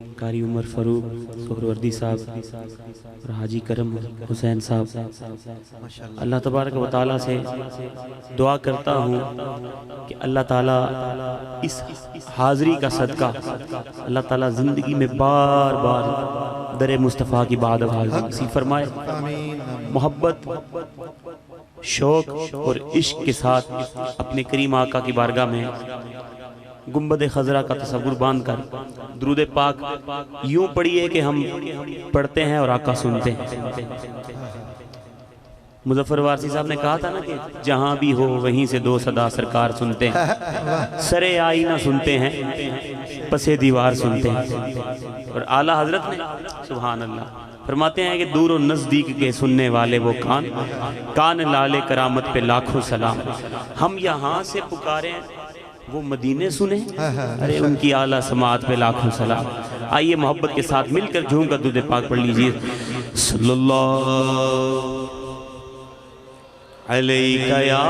قاری عمر فاروق سہروردی صاحب اور حاجی کرم حسین صاحب، اللہ تبارک و تعالیٰ سے دعا کرتا ہوں کہ اللہ تعالیٰ اس حاضری کا صدقہ اللہ تعالیٰ زندگی میں بار بار در مصطفیٰ کی بعد حاضری نصیب فرمائے، محبت شوق اور عشق کے ساتھ اپنے کریم آقا کی بارگاہ میں گنبد خضرا کا تصور باندھ کر درود پاک یوں پڑھیے کہ ہم پڑھتے ہیں اور آقا سنتے ہیں۔ مظفر وارسی صاحب نے کہا تھا نا کہ جہاں بھی ہو وہیں سے دو صدا سرکار سنتے ہیں، سرے آئینہ سنتے ہیں، پسے دیوار سنتے ہیں۔ اور اعلیٰ حضرت نے سبحان اللہ فرماتے ہیں کہ دور و نزدیک کے سننے والے وہ کان لالے کرامت پہ لاکھوں سلام۔ ہم یہاں سے پکاریں وہ مدینے سنیں، ارے ان کی اعلیٰ سماعت پہ لاکھوں سلام۔ آئیے محبت کے ساتھ مل کر جھوم کر درود پاک پڑھ لیجئے۔ صلی اللہ علیہ یا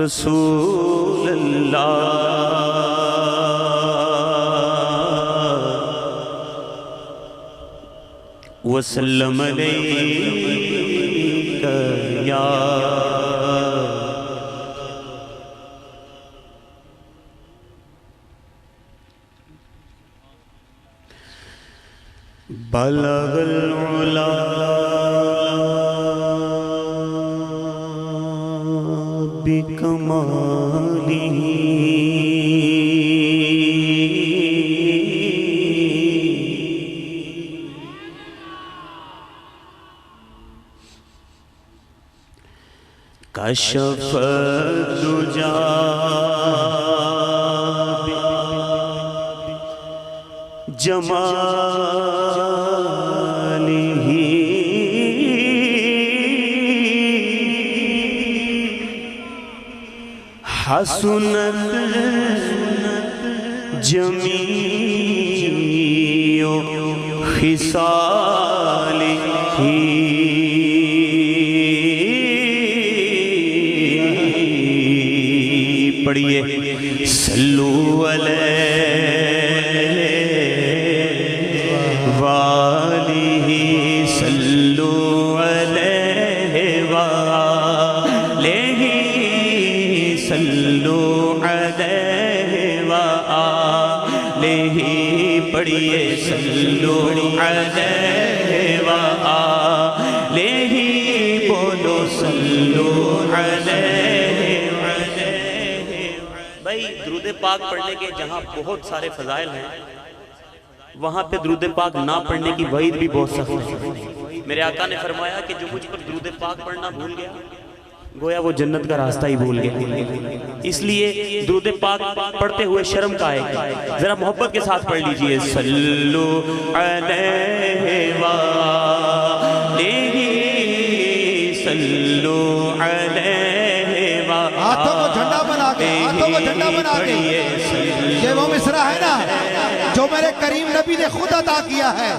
رسول اللہ وسلم علیہ یا بلغ العلا بکمالہ کشف الدجا جمالہ حسنت جمیع خصالہ پڑھیے صلو علیہ وآلہ صلو علیہ وآلہ صلو علیہ وآلہ پڑھیے صلو علیہ وآلہ بولو صلو علیہ۔ بھائی درود پاک پڑھنے کے جہاں بہت سارے فضائل ہیں وہاں پہ درود پاک نہ پڑھنے کی وعید بھی بہت سخت ہے۔ میرے آقا نے فرمایا کہ جو مجھ پر درود پاک پڑھنا بھول گیا گویا وہ جنت کا راستہ ہی بھول گیا۔ اس لیے درود پاک پڑھتے ہوئے شرم کا ہے، ذرا محبت کے ساتھ پڑھ لیجئے صلو علیہ وآلہ صلو علیہ وآلہ۔ ہاتھوں کو جھنڈا بنا کے، ہاتھوں کو جھنڈا بنا کے، یہ وہ مصرع ہے نا جو میرے کریم نبی نے خود عطا کیا ہے،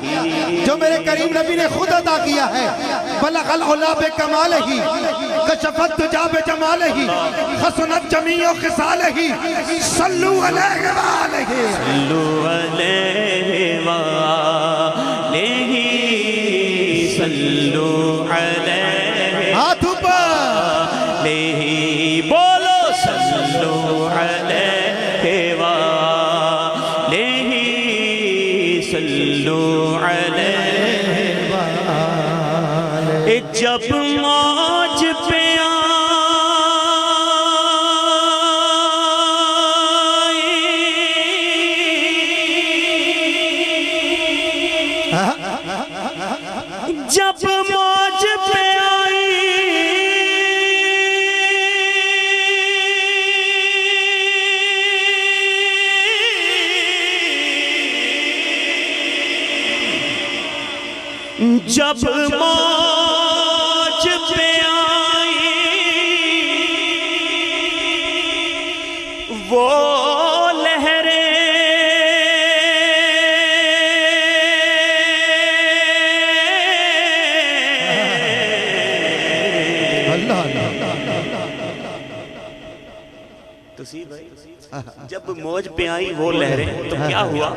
جو میرے کریم نبی نے خود عطا کیا ہے۔ بلغ العلا بکمالہ کشف الدجا بجمالہ حسنت جمیع خصالہ صلو علیہ وآلہ صلو علیہ وآلہ صلو علیہ ہاتھ اوپر بولو صلو علیہ وآلہ صلو علیہ وآلہ۔ جب موج پہ جب موج پہ آئی جب موج پہ آئی وہ لہریں اللہ اللہ تسی بھائی جب موج پہ آئی وہ لہریں تو کیا ہوا؟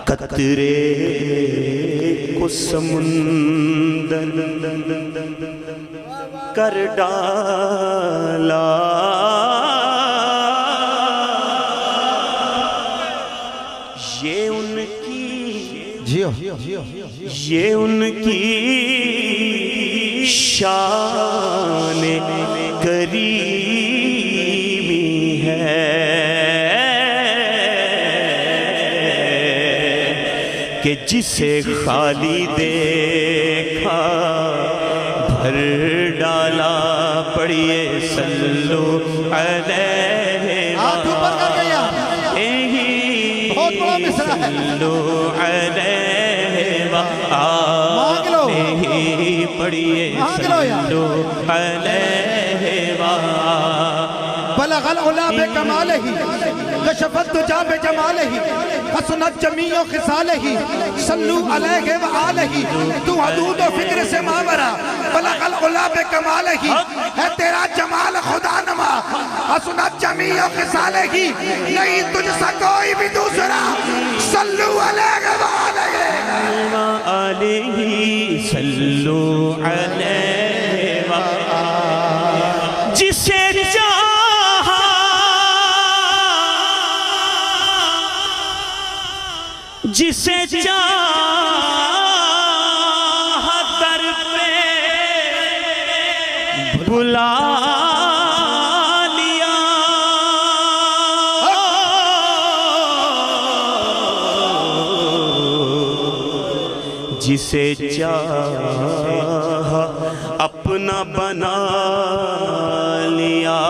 قطرے کو سمندر کر ڈالا، یہ ان کی یہ ان کی شان کریمی ہے کہ جسے خالی دیکھا بھر ڈالا۔ پڑھیے صلو علیہ ہاتھ اوپر کر گیا، بہت بڑا مصرع ہے۔ صلو علیہ وآلہ، پڑھیے صلو علیہ وآلہ۔ بلغ العلا بکمالہ، کشف الدجا بجمالہ، حسنت جمیع خصالہ، صلو علیہ وآلہ۔ تو حدود و فکر سے ماورا، بلغ العلا بکمالہ، ہے تیرا جمال خدا نما، حسنت جمیع خصالہ، نہیں تجھ سا کوئی بھی دوسرا، صلو علیہ وآلہ، صلو علیہ وآلہ۔ جسے جسے چاہا در پہ بلا لیا، جسے چاہا اپنا بنا لیا۔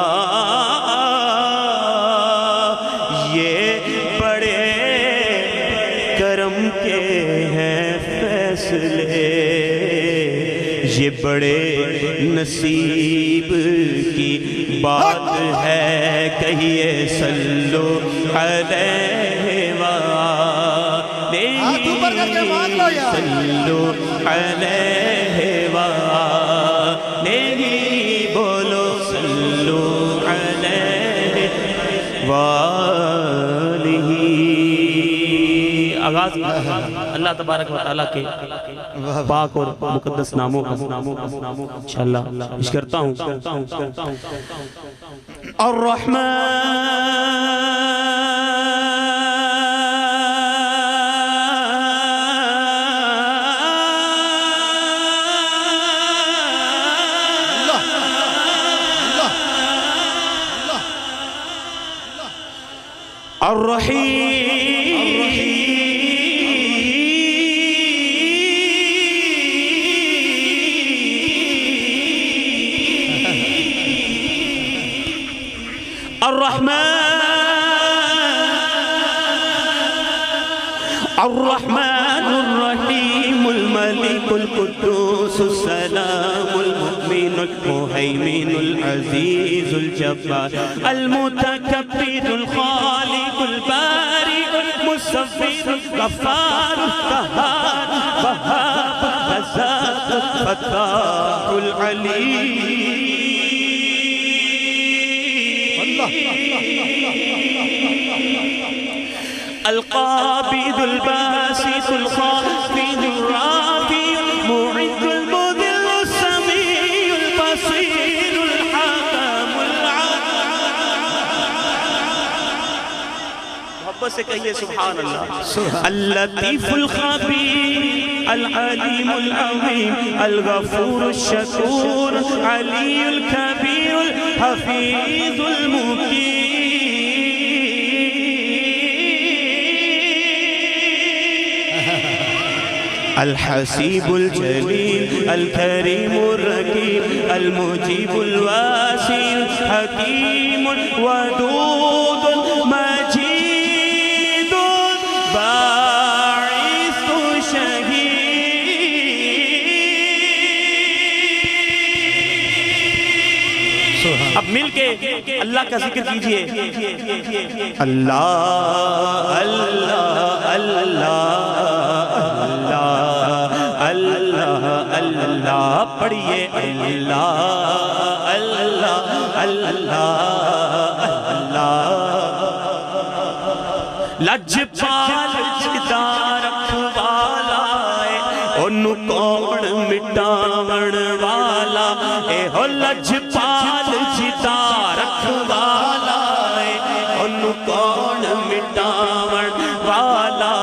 یہ بڑے کرم کے ہیں فیصلے، یہ بڑے نصیب کی بات ہے، کہیے صلو علیہ وآلہ، صلو علیہ وآلہ، بولو صلو علیہ وآلہ۔ آغاز اللہ تبارک و تعالیٰ کے پاک اور مقدس ناموں انشاءاللہ پیش کرتا ہوں۔ الرحمن الرحيم الملك القدوس السلام المؤمن المهيمن العزيز الجبار المتكبر الخالق البارئ المصور الغفار القهار الوهاب الرزاق الفتاح العليم القابض الباسط الخافض الرافع المعز المذل السميع البصير الحكم محبت سے کہیے سبحان اللہ۔ اللطیف الخبیر العلیم العظیم الغفور الشکور علی الکبیر الحفیظ المقیم الحسيب الجليل الكريم الرقيب المجيب الواسع الحكيم الودود المجيد باعث شهيد۔ اب مل کے اللہ کا ذکر کیجئے، اللہ اللہ اللہ اللہ، پڑھیے اللہ اللہ اللہ اللہ۔ لجپال جدا رکھوالا اے انہوں کون مٹاون والا اے ہو لجپال جدا رکھوالا اے انہوں کون مٹاون والا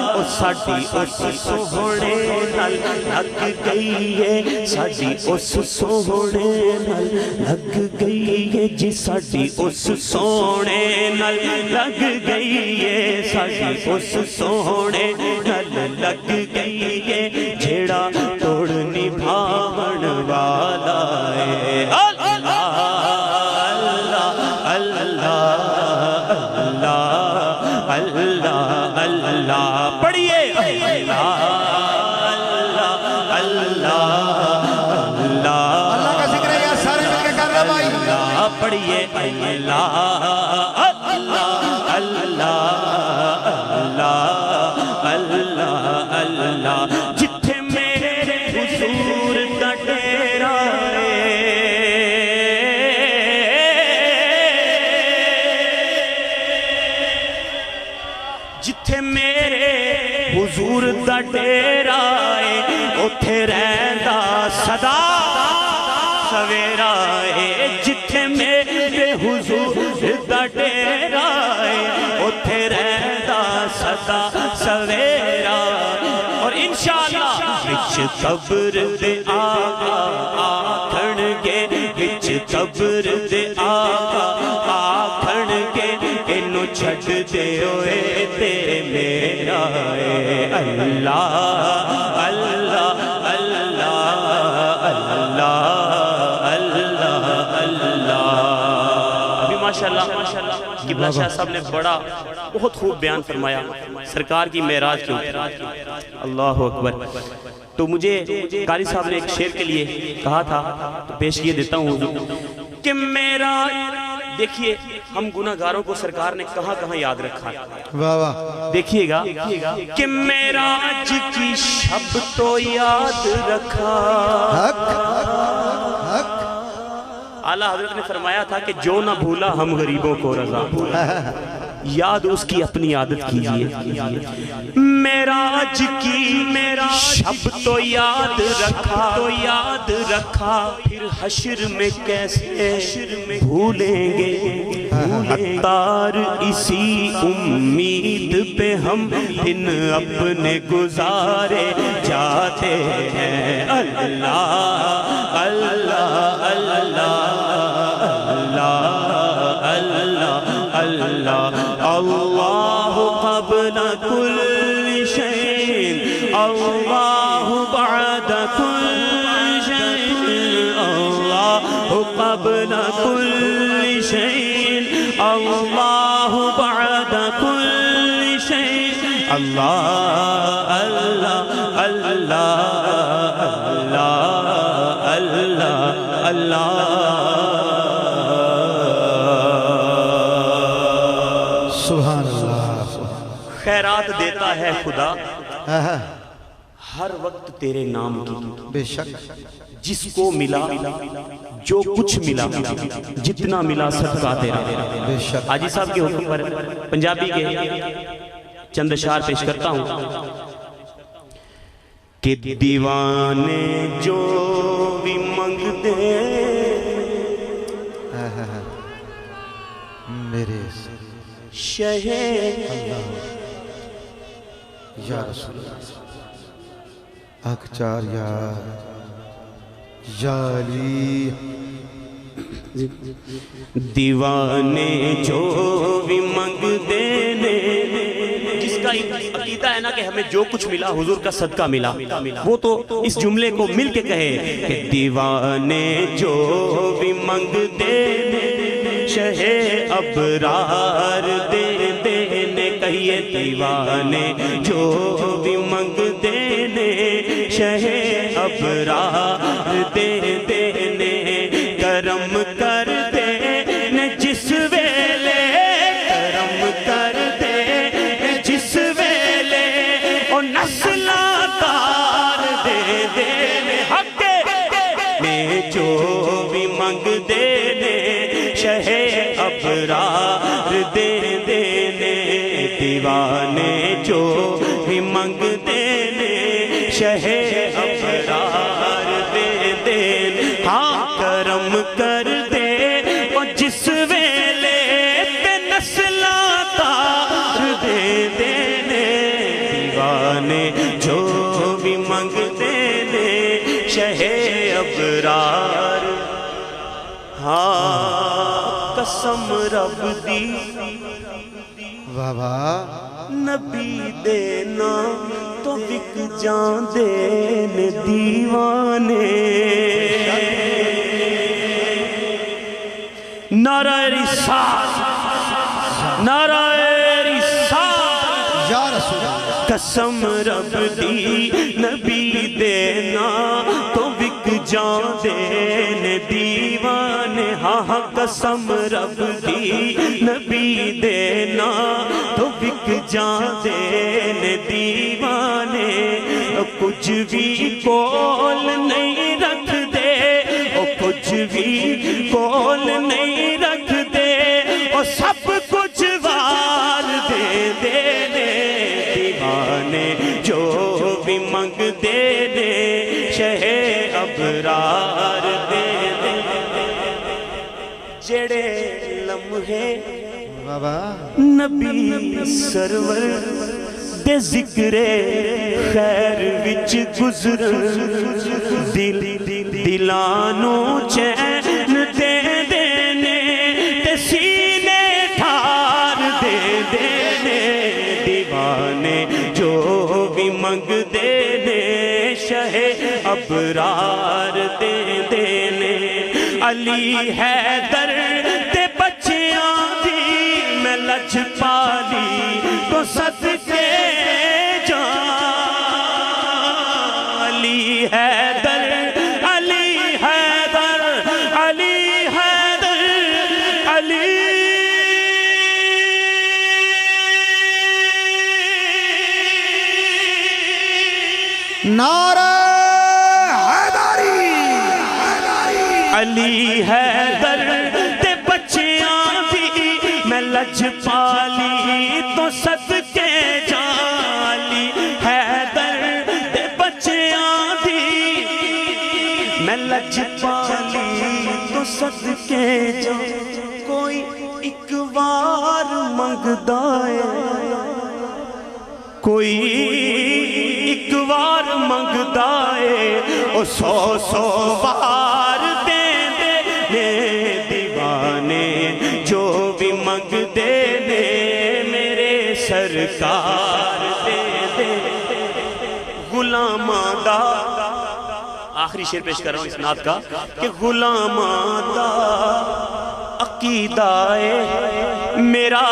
او ساڑی اس سوڑے نل لگ گئی ہے ساڑی اس سوڑے نل لگ گئی ہے جی ساڑی اس سوڑے نل لگ گئی ہے ساڑی اس سوڑے نل لگ گئی ہے جھیڑا توڑ نبھاون والا ہے اللہ اللہ اللہ اللہ اللہ پڑھئے اللہ اللہ اللہ اللہ کا ذکر ہے یا سارے مل کے کر رہا بھائی اللہ پڑھئے اللہ اللہ اللہ اللہ اللہ جتھے میرے حضور دا ڈیرا جتھے میرے حضور دا ڈیرا ہے اتھے رہندا صدا سویرا ہے جتھے میرے حضور دا ڈیرا ہے اتھے رہندا صدا سویرا اور انشاءاللہ وچ قبر دے آقا آکھن گے وچ قبر دے آقا آکھن گے انو چھٹ دے ہوئے تے میرا اے اللہ اللہ اللہ اللہ اللہ اللہ ابھی ماشاءاللہ قبلہ شاہ صاحب نے بڑا بہت خوب بیان فرمایا سرکار کی معراج کے اوپر اللہ اکبر تو مجھے قاری صاحب نے ایک شعر کے لیے کہا تھا تو پیش کیے دیتا ہوں حضور کہ میرا دیکھیے ہم گناہگاروں کو سرکار نے کہاں کہاں یاد رکھا واہ واہ دیکھیے گا کہ معراج کی شب تو یاد رکھا حق حق اعلیٰ حضرت نے فرمایا تھا کہ جو نہ بھولا ہم غریبوں کو رضا یاد اس کی اپنی عادت کیجئے معراج کی شب تو یاد رکھا پھر حشر میں کیسے بھولیں گے عطار اسی امید پہ ہم دن اپنے گزارے جاتے ہیں اللہ اللہ اللہ اللہ اللہ قبل كل شيء الله بعد كل شيء الله قبل كل شيء الله بعد كل شيء الله الله الله الله الله سبحان اللہ خیرات دیتا ہے خدا ہر وقت تیرے نام کی بے شک جس کو ملا جو کچھ ملا جتنا ملا صدقہ تیرا بے شک حاجی صاحب کے حکم پر پنجابی کے چند اشعار پیش کرتا ہوں کہ دیوانے جو بھی منگتے میرے شہ یا رسول اللہ اکچار یا علی دیوانے جو بھی منگ دینے جس کا عقیدہ ہے نا کہ ہمیں جو کچھ ملا حضور کا صدقہ ملا وہ تو اس جملے کو مل کے کہے کہ دیوانے جو بھی منگ دینے شہ ابرار دے دینے کہیے دیوانے جو بھی منگ دینے شہ ابرار دے دینے کرم کر دینے جس ویلے کرم کر دینے جس ویلے اور نسلہ دار دے دینے حق میں جو بھی منگ دینے شہ ابرار دے دینے دیوانے جو بھی منگتے نے شہ ابرار دے دے ہاں کرم کر دے اور جس ویلے تے نسلاں تار دے دینے دیوانے جو بھی منگتے نے شہ ابرار ہاں قسم رب دی واہ واہ نبی دینا تو بک جان دین دیوانے نعرہ رسالت نعرہ رسالت یا رسول اللہ قسم رب دی نبی دینا تو بک جان دین دیوانے ہاں ہاں قسم رب دی نبی دینا تو بک جان دین دیوانے کچھ بھی کول نہیں رکھ دے کچھ بھی کول نہیں رکھ دے سب کچھ وار دے دینے دیوانے جو بھی منگ دینے شہ ابرار دے دے جڑے لمحے بابا نبی سرور دے ذکر خیر وچ گزر دلانوں چین دے دینے تے سینے ٹھار دے دینے دیوانے جو بھی منگ دینے شہ ابرار دے دینے علی حیدر تے بچیاں دی میں لج پالی تو صدقے جان علی حیدر علی حیدر علی حیدر علی نعرہ حیدری علی حیدر تے بچیاں دی میں لج پالی تو صدقے جالی حیدر تے بچیاں دی میں لج پالی تو صدقے جالی کوئی ایک وار منگدا ہے کوئی ایک وار منگدا ہے او سو سو بار دے دے دیوانے جو بھی منگ دے دے میرے سرکار دے دے غلاماں دا آخری شعر پیش کر رہا ہوں اس نعت کا کہ غلاماں دا عقیدہ میرا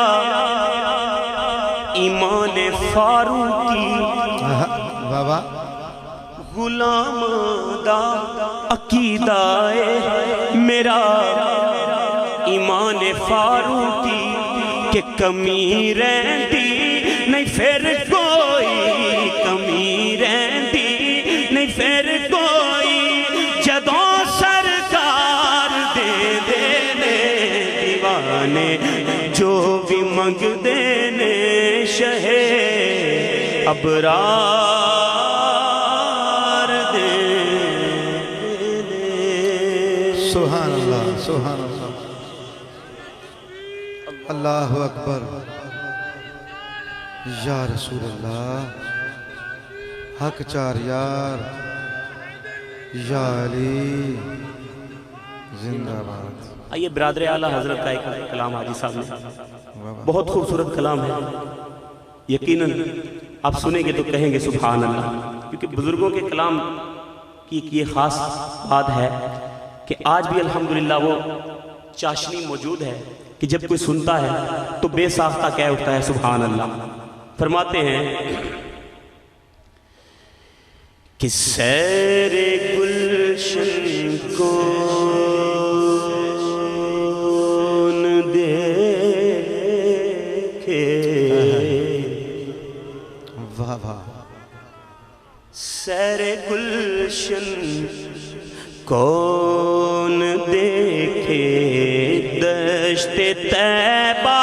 ایمان فاروقی بابا غلام دا عقیدہ میرا ایمان فاروقی کہ کمی رہندی نہیں پھر کوئی کمی رہندی نہیں پھر کوئی جدوں سرکار دے دینے دیوانے جو بھی منگ دینے شہ ابرار دے سبحان اللہ سبحان اللہ اللہ اکبر یا رسول اللہ حق چار یار یا علی زندہ باد آئیے برادر اعلیٰ حضرت کا ایک کلام حاجی صاحب نے بہت خوبصورت کلام ہے یقیناً آپ سنیں گے تو کہیں گے سبحان اللہ کیونکہ بزرگوں کے کلام کی یہ خاص بات ہے کہ آج بھی الحمدللہ وہ چاشنی موجود ہے کہ جب کوئی سنتا ہے تو بے ساختہ کہہ اٹھتا ہے سبحان اللہ فرماتے ہیں کہ سیر گلشن کون دیکھے واہ واہ سیر گلشن کون دیکھے دشت طیبہ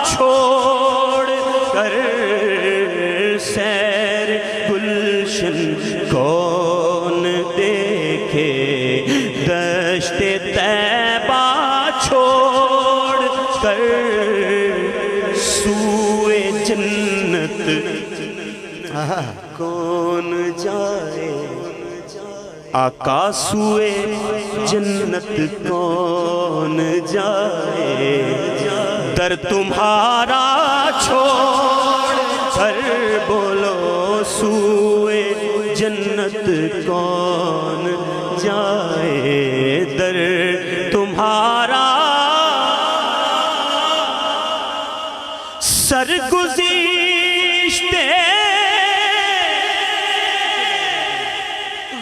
چھوڑ کر سیر گلشن کون دیکھے دشت طیبہ چھوڑ کر سوئے جنت کون جائے آقا سوئے جنت کون جائے در تمہارا چھوڑ کر بولو سوئے جنت کون جائے در تمہارا سرگزشتے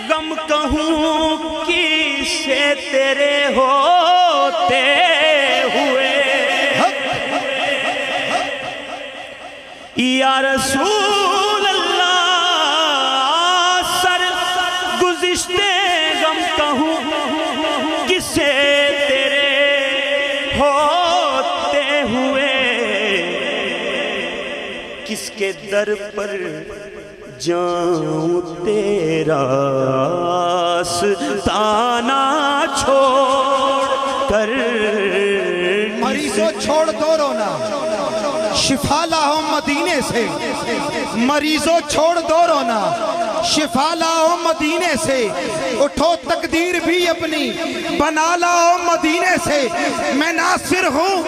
غم کہوں کسے تیرے ہوتے ہوئے یا رسول اللہ سرگزشتے غم کہوں کسے تیرے ہوتے ہوئے کس کے در پر جاؤں تیرا آستانہ چھوڑ کر مریضوں چھوڑ دو رونا شفا لاؤ مدینے سے مریضوں چھوڑ دو رونا شفا لاؤ مدینے سے اٹھو تقدیر بھی اپنی بنا لاؤ مدینے سے میں ناصر ہوں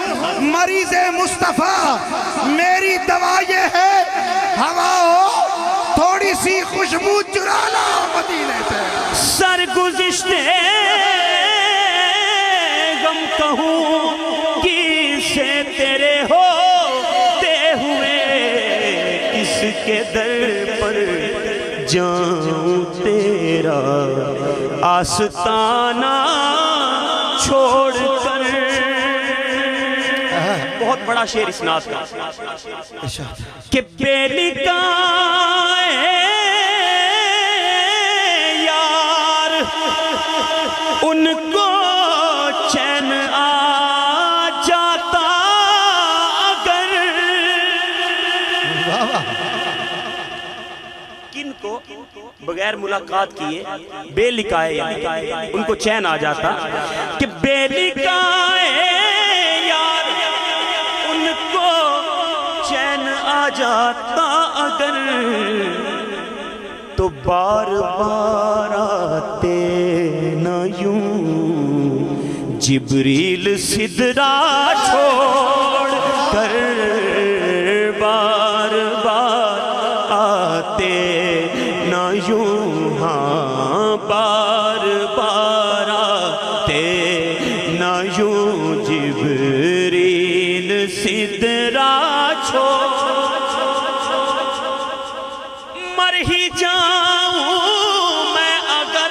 مریض مصطفیٰ میری دوا یہ ہے ہوا ہو تھوڑی سی خوشبو چرا لاؤ مدینے سے سرگزشتے غم کہوں کسے تیرے ہوتے ہوئے کس کے در پر جاؤں تیرا آستانہ چھوڑ کر بہت بڑا شعر اسناد کا کہ بے نکاح یار ان کو چین آ جاتا اگر کن کو بغیر ملاقات کیے بے لکھائے ان کو چین آ جاتا کہ بے لکھائے یار ان کو چین آ جاتا اگر تو بار بار آتے نہ یوں جبریل سدرا چھوڑ کر بار بار آتے نہ یوں ہاں بار بار آتے نہ یوں جبریل سدرا چھوڑ مر ہی جاؤں میں اگر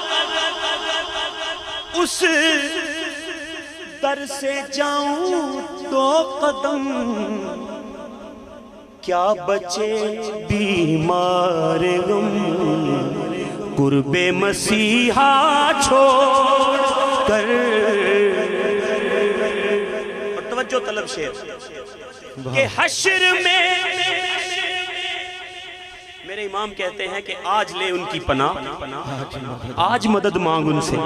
اس در سے جاؤں تو قدم کیا بچے بیمار غم قرب مسیحا چھوڑ کر اور توجہ طلب شعر کہ حشر میں میرے امام کہتے ہیں کہ آج لے ان کی پناہ آج مدد مانگ ان سے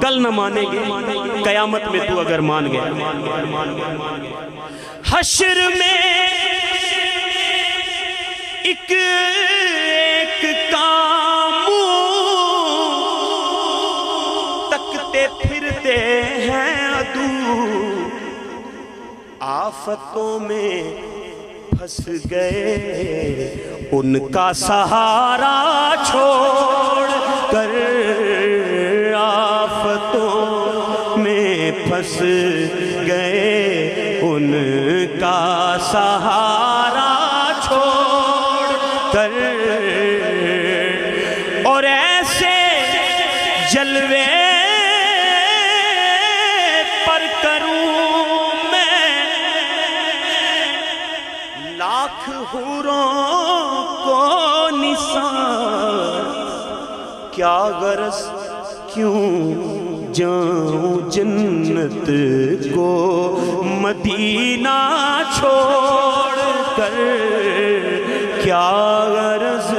کل نہ مانیں گے قیامت میں تو اگر مان گیا حشر میں ایک ایک کاموں تکتے پھرتے ہیں عدو آفتوں میں پھنس گئے ان کا سہارا چھوڑ کر آفتوں میں پھنس گئے ان کا سہارا چھوڑ کر اور ایسے جلوے پر کروں میں لاکھ حوروں کو نثار کیا غرض کیوں جاؤں جنت کو مدینہ چھوڑ کر کیا غرض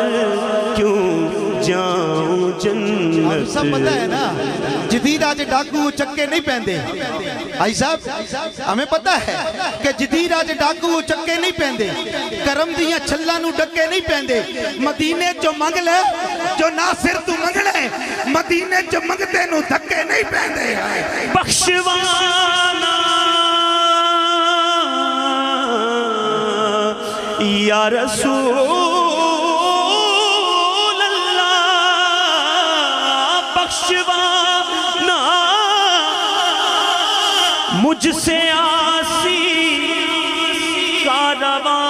کیوں جاؤں جنت. سب پتہ ہے نا جدید آج ڈاکو چکے نہیں پہندے آئی صاحب, ہمیں پتہ ہے کہ جدید آج ڈاکو چکے نہیں پہندے, کرم دیاں چھلا نو ڈکے نہیں پہندے. مدینے جو منگ لے جو ناصر تو منگ لے, مدینے جو منگتے نو دھکے نہیں پہندے. بخشوانا یا رسول اللہ, بخشوانا مجھ سے آسی کارواں,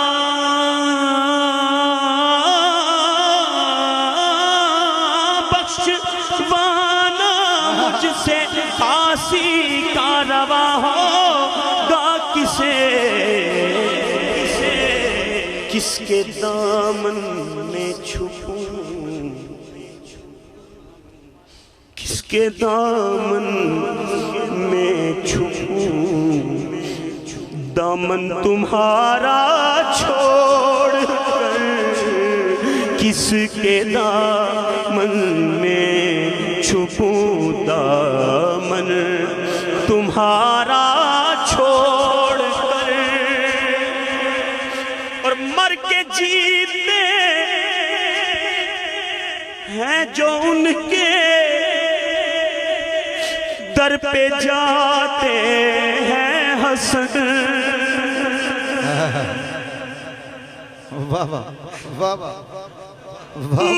بخشوانا مجھ سے آسی کارواں ہوگا کسے, کس کے دامن میں چھپوں, کس کے دامن میں چھپوں, دامن تمہارا چھوڑ کر, کس کے دامن میں چھپوں, دامن تمہارا چھوڑ کر. اور مر کے جیتے ہیں جو ان کے در پہ جاتے ہیں حسن,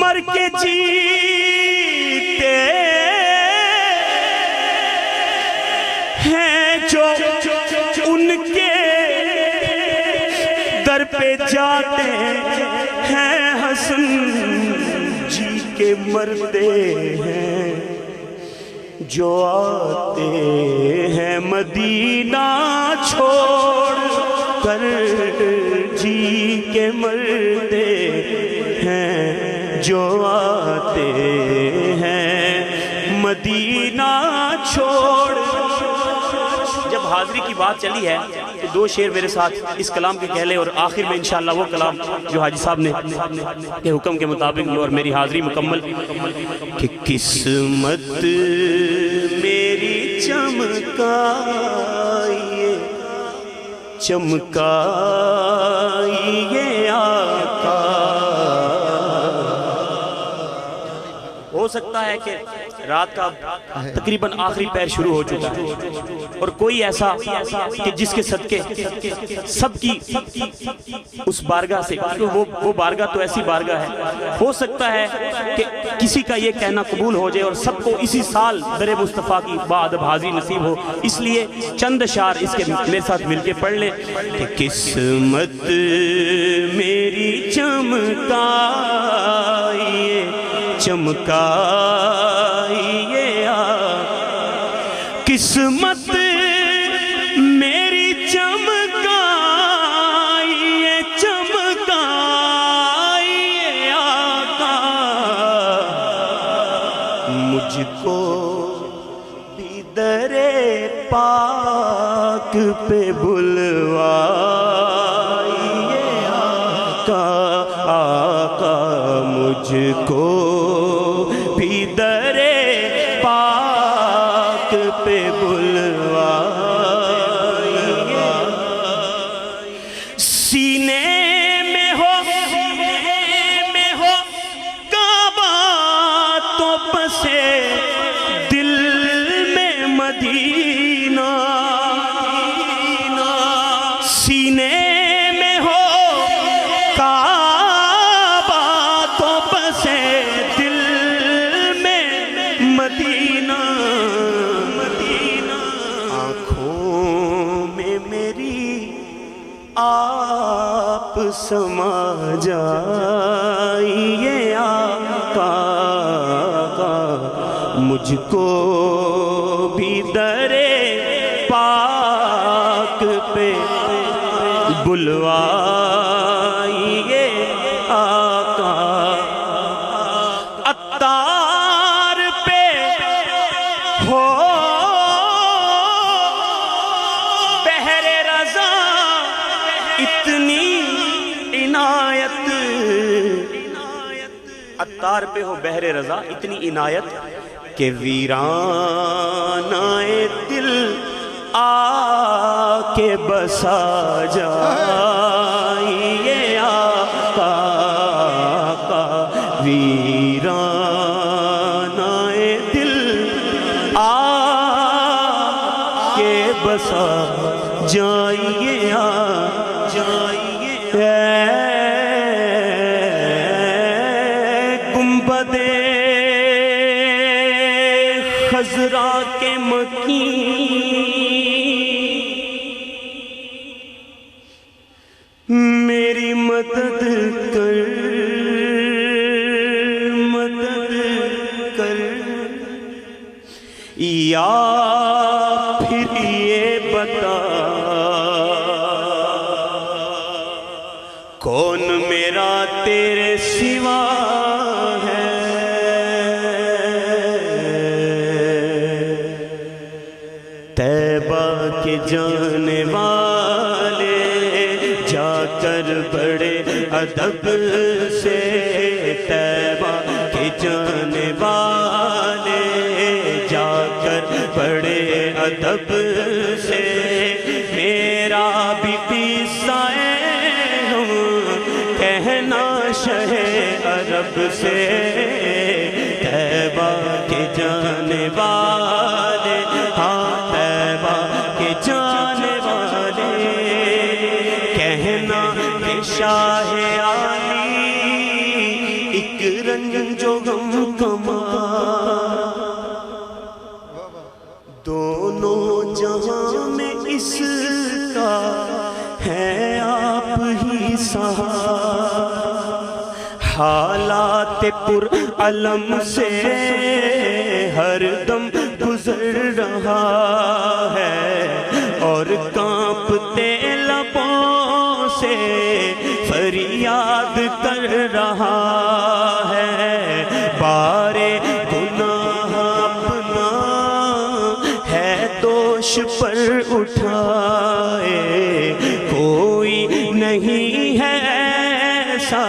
مر کے جیتے ہیں جو ان کے در پہ جاتے ہیں حسن, جی کے مرتے ہیں جو آتے ہیں مدینہ چھوڑ کر, جی کے مرتے ہیں جو آتے ہیں مدینہ چھوڑ. جب حاضری کی بات چلی ہے تو دو شعر میرے ساتھ اس کلام کے کہہ لیں, اور آخر میں انشاءاللہ وہ کلام جو حاجی صاحب نے کے حکم کے مطابق اور میری حاضری مکمل. کہ قسمت میری چمکائیے چمکائیے آقا. ہو سکتا ہے کہ رات کا تقریباً آخری پیر شروع ہو چکا ہے, اور کوئی ایسا کہ جس کے صدقے سب کی اس بارگاہ سے, وہ بارگاہ تو ایسی بارگاہ ہے, ہو سکتا ہے کہ کسی کا یہ کہنا قبول ہو جائے اور سب کو اسی سال در مصطفیٰ کی بادب حاضری نصیب ہو. اس لیے چند اشعار اس کے میرے ساتھ مل کے پڑھ لیں. کہ قسمت میری چمکائیے چمکائیے آقا, قسمت میری چمکائیے چمکائیے آقا, مجھ کو بھی در پاک پہ بلوائیے آقا, آقا مجھ کو بھی در پاک پہ بلوائیے, سینے میں ہو کعبہ تو بسے دل میں مدینہ, سینے میں ہو کعبہ تو بسے دل میں مدینہ, آنکھوں میں میری آپ سما جائیے آقا, مجھ کو بھی در پاک پہ بلوائیے آقا. عطار پہ ہو بحر رضا اتنی عنایت عطار پہ ہو بحر رضا، اتنی عنایت کہ ویرانۂ دل آ کے بسا جائیے آقا کا، ویرانۂ دل آ کے بسا جائیے گنبد خضرا کے مکین، میری مدد کر یا پھر یہ بتا کون میرا تیرے سوا ہے؟ طیبہ کے جانے والے جا کر بڑے ادب سے، طیبہ کے جانے والے جا کر بڑے ادب سے، میرا بھی قصہ کہنا شہ عرب سے، طیبہ کے جانے والے، ہاں طیبہ کے جانے والے، کہنا کہ شاہ عالی ایک رنگ جو غم کما، دونوں جہاں میں اس کا ہے آپ ہی سہارا، حالات پر علم سے ہر دم گزر رہا ہے، اور کانپتے لبوں سے فریاد کر رہا ہے، بارے گناہ اپنا ہے دوش پر اٹھائے، کوئی نہیں ہے ایسا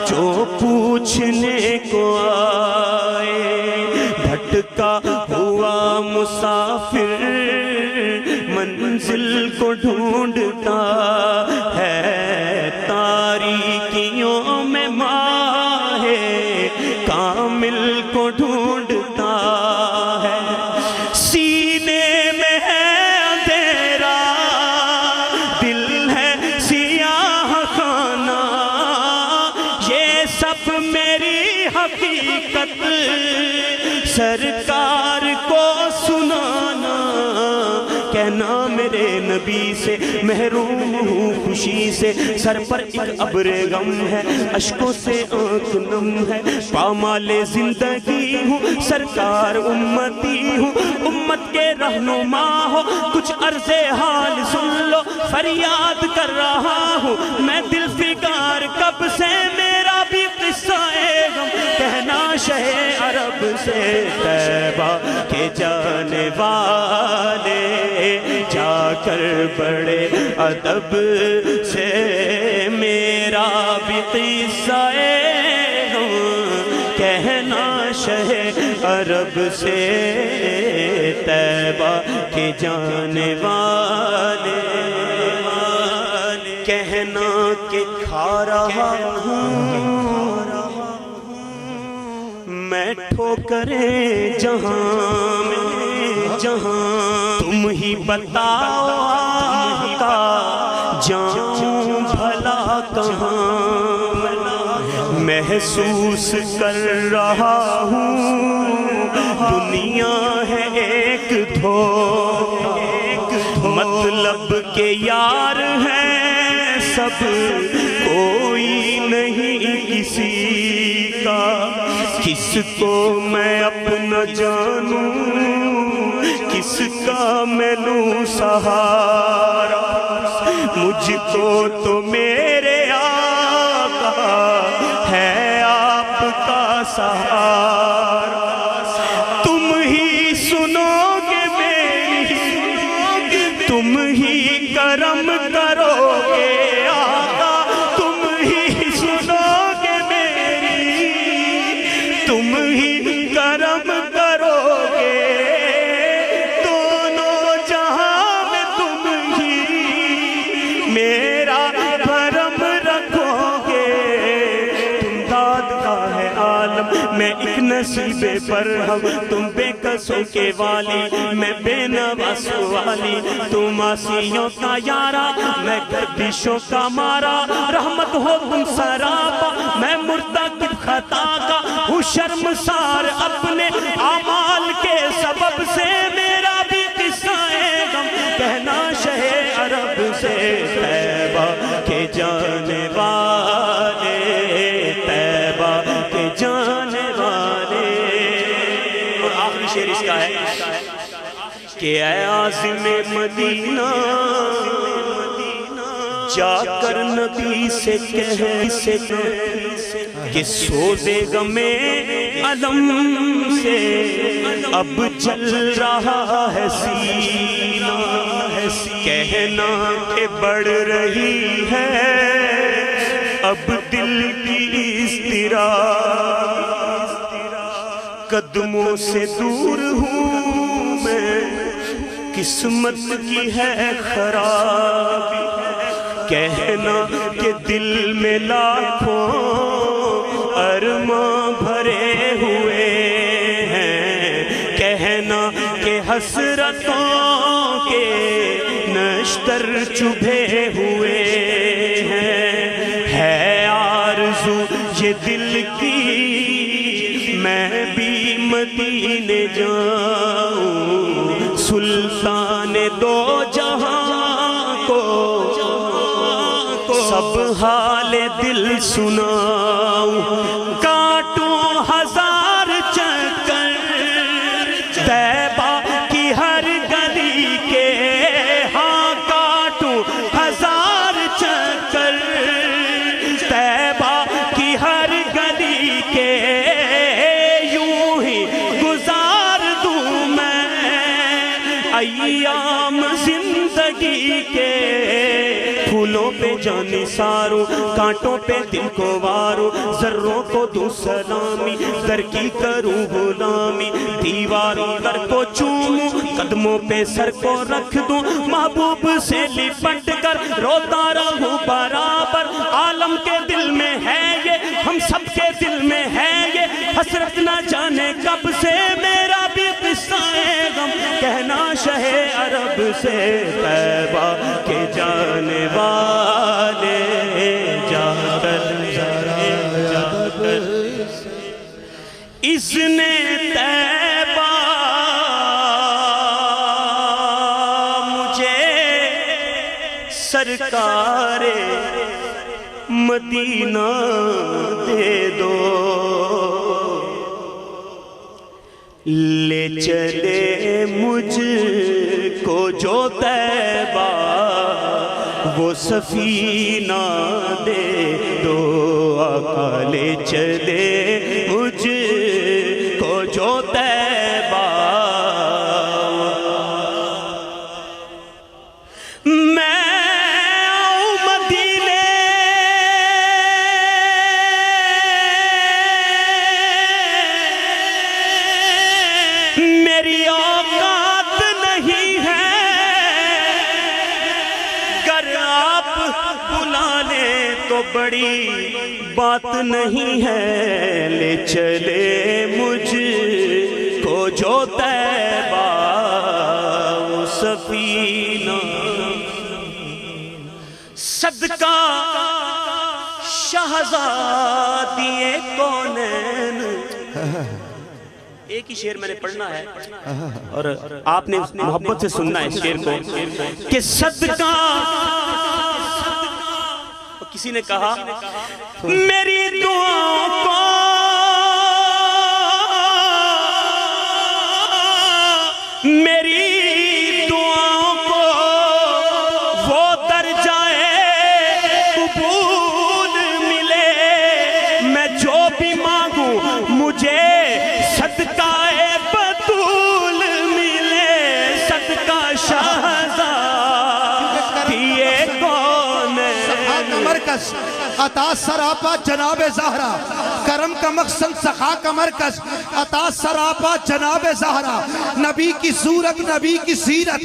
جو پوچھنے کو آئے، بھٹکا ہوا مسافر منزل کو ڈھونڈتا ہے، تاریکیوں میں ماہ کامل کو ڈھونڈتا ہے، سینے میں ہے اندھیرا دل ہے سیاہ خانہ، یہ سب میری حقیقت سرکار کو سنانا، کہنا میرے نبی سے محروم ہوں خوشی سے، سر پر ایک ابر غم ہے، اشکوں سے آنکھ نم ہے، پامال زندگی ہوں سرکار امتی ہوں، امت کے رہنما ہو کچھ عرض حال سن لو، فریاد کر رہا ہوں میں دل فگار کب سے، میرا بھی قصہ غم کہنا شہ عرب سے، طیبہ کے جانے والے جا کر بڑے ادب سے، میرا بھی قصہ غم کہنا شہ عرب سے، طیبہ کے جانے والے کہنا کہ کھا رہا ہوں میں ٹھوکریں جہاں میں، جہاں تم ہی بتاؤ آقا جاؤں بھلا کہاں، محسوس کر رہا ہوں دنیا ہے ایک دھوکہ، مطلب کے یار ہیں سب کوئی نہیں کسی کا، کس کو میں اپنا جانوں کس کا میں لوں سہارا، مجھ کو تو میرے آقا ہے آپ کا سہارا، تم ہی سنو گے میری، تم ہی کرم کرو گے آقا، تم ہی سنو گے میری نصیبے پر ہم، تم بے کسوں کے والی، میں بے نواز والی، تم آسیوں کا یارا، میں گردشوں کا مارا، رحمت ہو تم سراپا، میں مرتکب خطا کا ہوں شرمسار، اپنے اعمال کے سبب سے میرا بھی قصہ غم، کہنا شہ عرب سے طیبہ کے جانے والے، طیبہ کے جانے والے۔ اور آخری شعر اس کا ہے کہ اے عازم مدینہ، جا کر نبی سے کہہ کہ سوز غم علم سے اب جل رہا ہے سینہ، کہنا کہ بڑھ رہی ہے اب دل کی اضطراب، قدموں سے دور ہوں میں قسمت کی ہے خرابی، کہنا کہ دل میں لاکھوں ارماں بھرے ہوئے ہیں، کہنا کہ حسرتوں کے نشتر چبھے ہوئے ہیں، ہے آرزو یہ دل کی میں بھی مدینے جاؤں، سلطان دو جہاں کو سب حال دل سناؤں، کاٹوں ہزار چکر طیبہ کی ہر گلی کے، ہاں کاٹوں ہزار چکر طیبہ کی ہر گلی کے، یوں ہی گزار دوں میں ایام زندگی کے، پھولوں پہ جان نثاروں، کانٹوں پہ دل کو واروں، ذروں کو دوں سلامی، در کی کروں غلامی، دیواروں در کو چوموں، قدموں پہ سر کو رکھ دوں، محبوب سے لپٹ کر روتا رہوں برابر، عالم کے دل میں ہے یہ، ہم سب کے دل میں ہے یہ، حسرت نہ جانے کب سے میرا بھی قصہ غم، کہنا شہ عرب سے طیبہ کے جانے والے، جا کر اس نے طیبہ مجھے سرکار مدینہ دے دو، لے چلے مجھ کو جو طیبہ وہ سفینہ دے دو، آقا لے چلے مجھ کو جو طیبہ، میں آؤں مدینے میری اوقات نہیں ہے، گر آپ بلا لیں تو بڑی بات نہیں ہے، لے چلے مجھ کو جو طیبہ وہ سفینہ، صدقہ شہزادی کونین۔ ایک ہی شعر میں نے پڑھنا ہے اور آپ نے محبت سے سننا ہے اس شعر کو کہ صدقہ، کسی نے کہا میری دعاؤں کو میری دعاؤں کو وہ درجائے قبول ملے، میں جو بھی مانگوں مجھے صدقہ بطول ملے، صدقہ شہزادی کون مرکز عطا سراپا جناب زہرا، کرم کا مقصد سخا کا مرکز، عطا سراپا جناب زہرا، نبی کی صورت نبی کی سیرت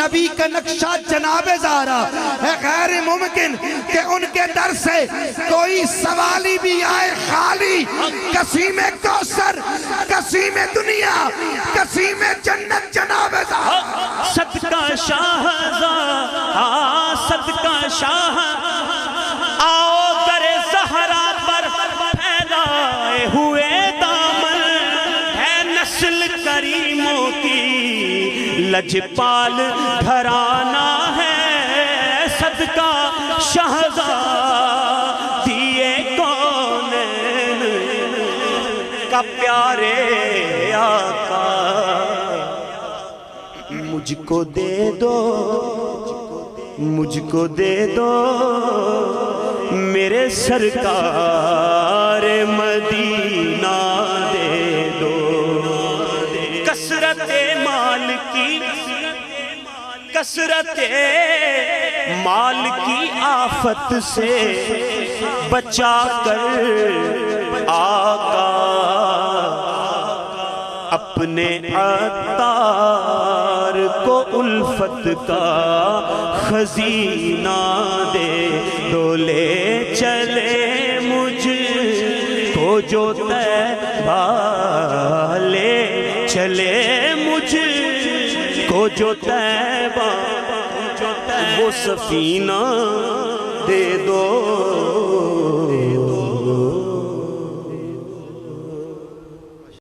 نبی کا نقشہ جناب زہرا، ہے غیر ممکن کہ ان کے در سے کوئی سوالی بھی آئے خالی، قسیم کوثر قسیم دنیا قسیم جنت جناب زہرا، صدقہ شاہزادہ صدقہ شاہ آؤ در زہرا پر پھیلائے ہوئے دامن، ہے نسل کریموں کی لجپال گھرانہ ہے، صدقہ شہزادی کونین کا پیارے آقا، مجھ کو دے دو مجھ کو دے دو میرے سرکار مدینہ دے دو، کثرت مال کی آفت سے بچا کر آقا اپنے عطار کو الفت کا خزینہ دے دو، لے چلے مجھ کو جو طیبہ، لے چلے مجھ کو جو طیبہ، وہ سفینہ دے دو